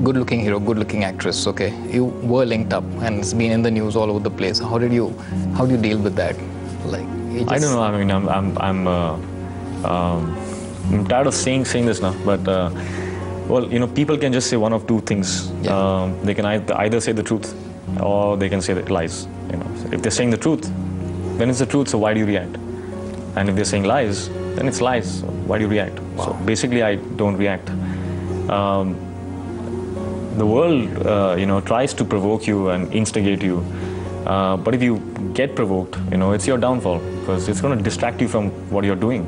good-looking hero, good-looking actress. Okay, you were linked up, and it's been in the news all over the place. How do you deal with that? Like, I don't know. I mean, I'm tired of saying this now, but well, people can just say one of two things. Yeah. They can either say the truth, or they can say the lies. So if they're saying the truth, then it's the truth. So why do you react? And if they're saying lies, then it's lies. So why do you react? Wow. So basically, I don't react. The world, tries to provoke you and instigate you. But if you get provoked, it's your downfall, because it's going to distract you from what you're doing.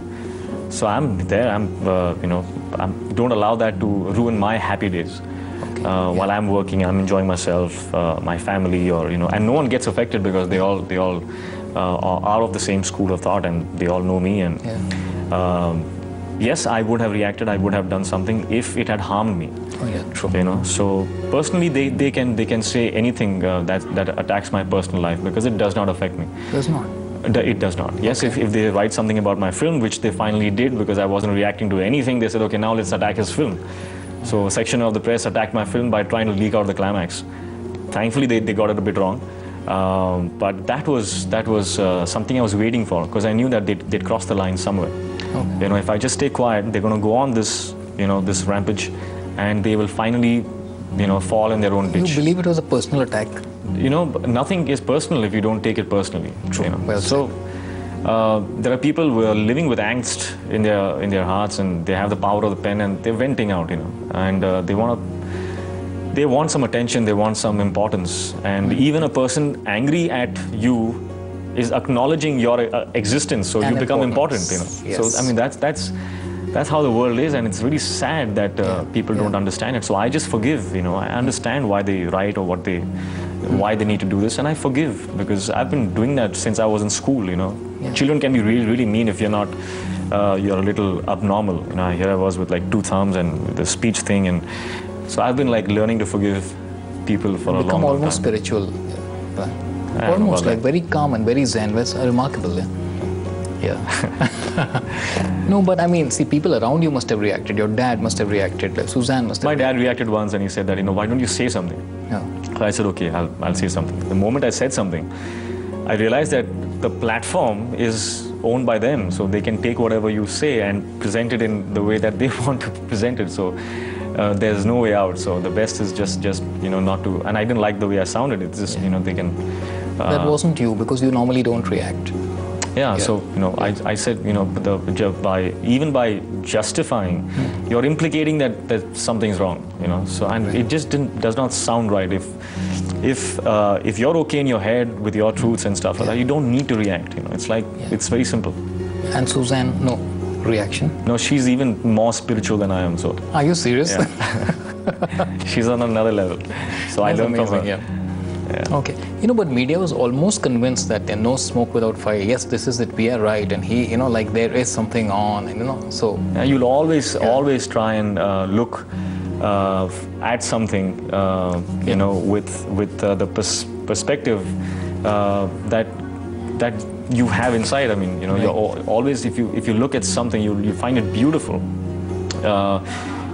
So I'm there. Don't allow that to ruin my happy days. Okay. While I'm working, I'm enjoying myself, my family, and no one gets affected because they all are of the same school of thought, and they all know me. And yes, I would have reacted. I would have done something if it had harmed me. Oh yeah, true. So personally, they can say anything that attacks my personal life, because it does not affect me. Does not. It does not. Yes, okay. If they write something about my film, which they finally did, because I wasn't reacting to anything, they said, okay, now let's attack his film. So a section of the press attacked my film by trying to leak out the climax. Thankfully, they got it a bit wrong. But that was something I was waiting for, because I knew that they'd cross the line somewhere. Okay. If I just stay quiet, they're going to go on this rampage, and they will finally, fall in their own ditch. You believe it was a personal attack? Nothing is personal if you don't take it personally. True. Well so there are people who are living with angst in their hearts, and they have the power of the pen, and they're venting out, and they want some attention, they want some importance, and even a person angry at you is acknowledging your existence, so you become important. Yes. So I mean that's how the world is, and it's really sad that people don't understand it. So I just forgive. I understand why they write or why they need to do this, and I forgive, because I've been doing that since I was in school. Children can be really, really mean if you're not, you're a little abnormal. Here I was with like 2 thumbs and the speech thing, and so I've been like learning to forgive people for a long time. Become almost spiritual, almost like very calm and very zen. That's remarkable. Yeah. No, but I mean, see, people around you must have reacted. Your dad must have reacted. Suzanne must have. My dad reacted once, and he said that, why don't you say something? Yeah. So I said, okay, I'll say something. The moment I said something, I realized that the platform is owned by them, so they can take whatever you say and present it in the way that they want to present it. So there's no way out. So the best is just not to. And I didn't like the way I sounded. It's just they can. That wasn't you, because you normally don't react. Yeah. So I said by justifying, you're implicating that something's wrong. So it just does not sound right. If you're okay in your head with your truths and stuff like that, you don't need to react. It's like it's very simple. And Suzanne, no reaction? No, she's even more spiritual than I am. So. Are you serious? Yeah. She's on another level. So I learned from her. Yeah. Okay. But media was almost convinced that there's no smoke without fire. Yes, this is it. We are right, and he, like there is something on, and so. Yeah, you'll always try and look at something, with the perspective that you have inside. I mean, Right. you're always, if you look at something, you find it beautiful.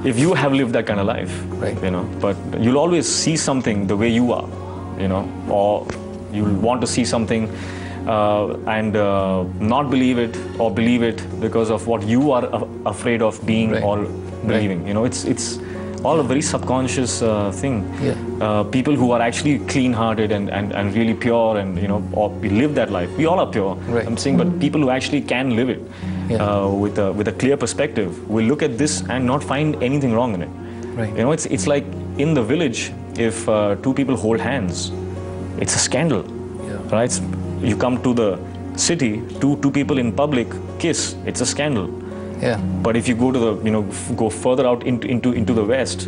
If you have lived that kind of life, right. But you'll always see something the way you are. Or you'll want to see something and not believe it, or believe it because of what you are afraid of being right. or believing. Right. It's all a very subconscious thing. Yeah. People who are actually clean-hearted and really pure, and or we live that life. We all are pure. Right. I'm saying, but people who actually can live it with a clear perspective will look at this and not find anything wrong in it. Right. It's like in the village. If 2 people hold hands, it's a scandal, right? You come to the city, two people in public kiss, it's a scandal. Yeah. But if you go to the, go further out into the West,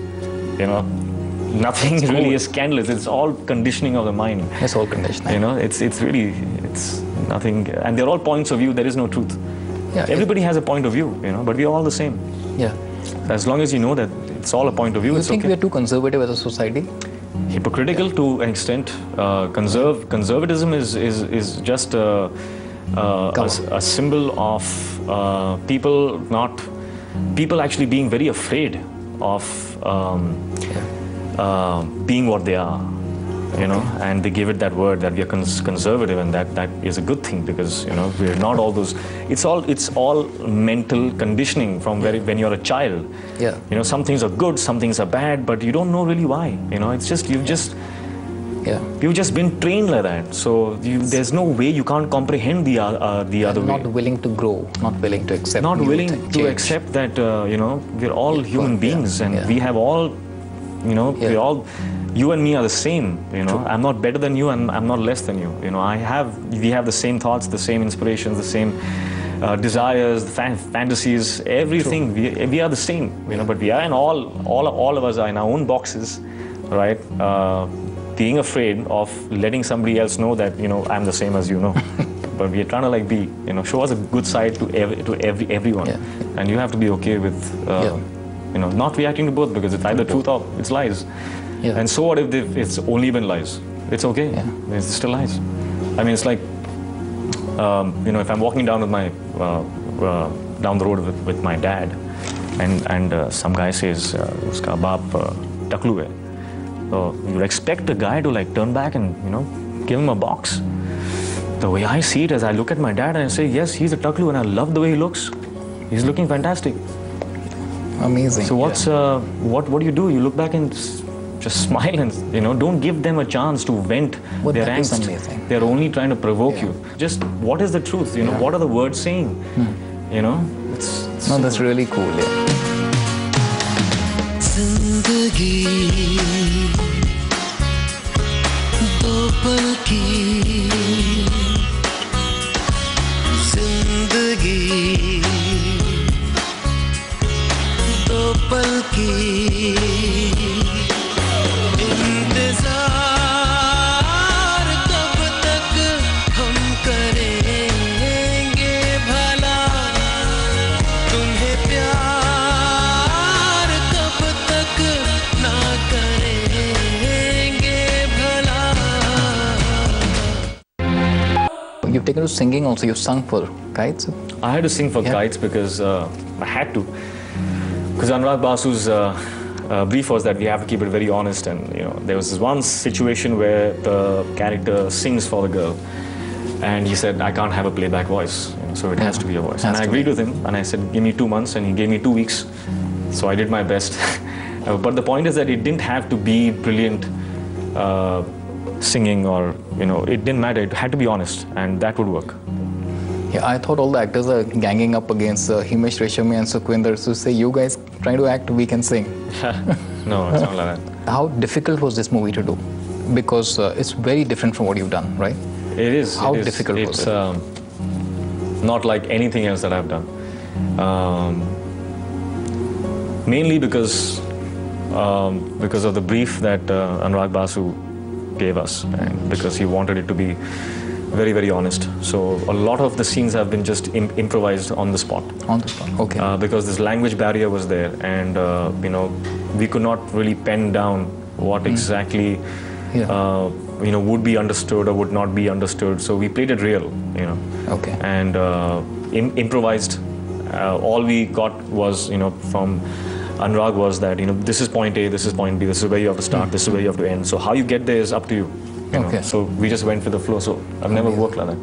nothing it's really is scandalous. It's all conditioning of the mind. It's all conditioning. It's nothing, and they're all points of view. There is no truth. Yeah. Everybody has a point of view, but we're all the same. Yeah. As long as you know that it's all a point of view, it's okay. You think we're too conservative as a society? Hypocritical to an extent. Conservatism is just a symbol of people actually being very afraid of being what they are, you know, and they give it that word that we are conservative, and that is a good thing, because, you know, we're not all those. It's all mental conditioning from when you're a child. Yeah. You know, some things are good, some things are bad, but you don't know really why. You know, it's just you've just been trained like that. So there's no way, you can't comprehend the other way. Not willing to grow, not willing to accept. Not willing to accept that you know, we're all human beings, and we have all, you know, we're all. You and me are the same, you know. True. I'm not better than you, and I'm not less than you. You know, we have the same thoughts, the same inspirations, the same desires, fantasies, everything. We are the same, you know. But we are, and all of us are in our own boxes, right? Being afraid of letting somebody else know that, you know, I'm the same as you know. But we are trying to, like, be, you know, show us a good side to everyone, and you have to be okay with, you know, not reacting to both, because it's either truth or it's lies. Yeah. And so what if it's only been lies? It's okay. Yeah. It's still lies. I mean, it's like, you know, if I'm walking down with my down the road with my dad, and some guy says, "Uska baap taklu hai," so you'd expect a guy to, like, turn back and, you know, give him a box. The way I see it is, I look at my dad and I say, yes, he's a taklu, and I love the way he looks. He's looking fantastic. Amazing. So what do you do? You look back and just smile, and, you know, don't give them a chance to vent their angst. They're only trying to provoke you. Just, what is the truth? You know, what are the words saying? You know, it's no, that's really cool. Yeah. Zindagi do pal ki, zindagi do pal ki. You've taken to singing also. You sung for Kites. I had to sing for Kites because I had to. Because Anurag Basu's brief was that we have to keep it very honest, and, you know, there was this one situation where the character sings for the girl, and he said, I can't have a playback voice, you know, so it has to be a voice. And I agreed with him, and I said, give me 2 months, and he gave me 2 weeks. So I did my best. But the point is that it didn't have to be brilliant singing, or, you know, it didn't matter. It had to be honest, and that would work. Yeah, I thought all the actors are ganging up against Himesh Reshammi and Sukhwinder to say, you guys trying to act, we can sing. No, it's not like that. How difficult was this movie to do? Because it's very different from what you've done, right? It is. How difficult was it? It's not like anything else that I've done. Mainly because of the brief that Anurag Basu gave us, and because he wanted it to be very, very honest. So a lot of the scenes have been just improvised on the spot. On the spot, okay. Because this language barrier was there, and you know, we could not really pen down what exactly you know, would be understood or would not be understood. So we played it real, you know. Okay. And improvised. All we got was, you know, from Anurag was that, you know, this is point A, this is point B, this is where you have to start, this is where you have to end. So how you get there is up to you. You know? So we just went with the flow. So I've never worked like that.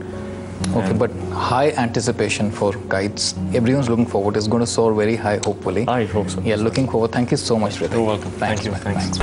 Okay, but high anticipation for Kites. Everyone's looking forward. It's going to soar very high, hopefully. I hope so. Yeah, looking forward. Thank you so much, Hrithik. You're welcome. Thanks. Thank you. Thanks.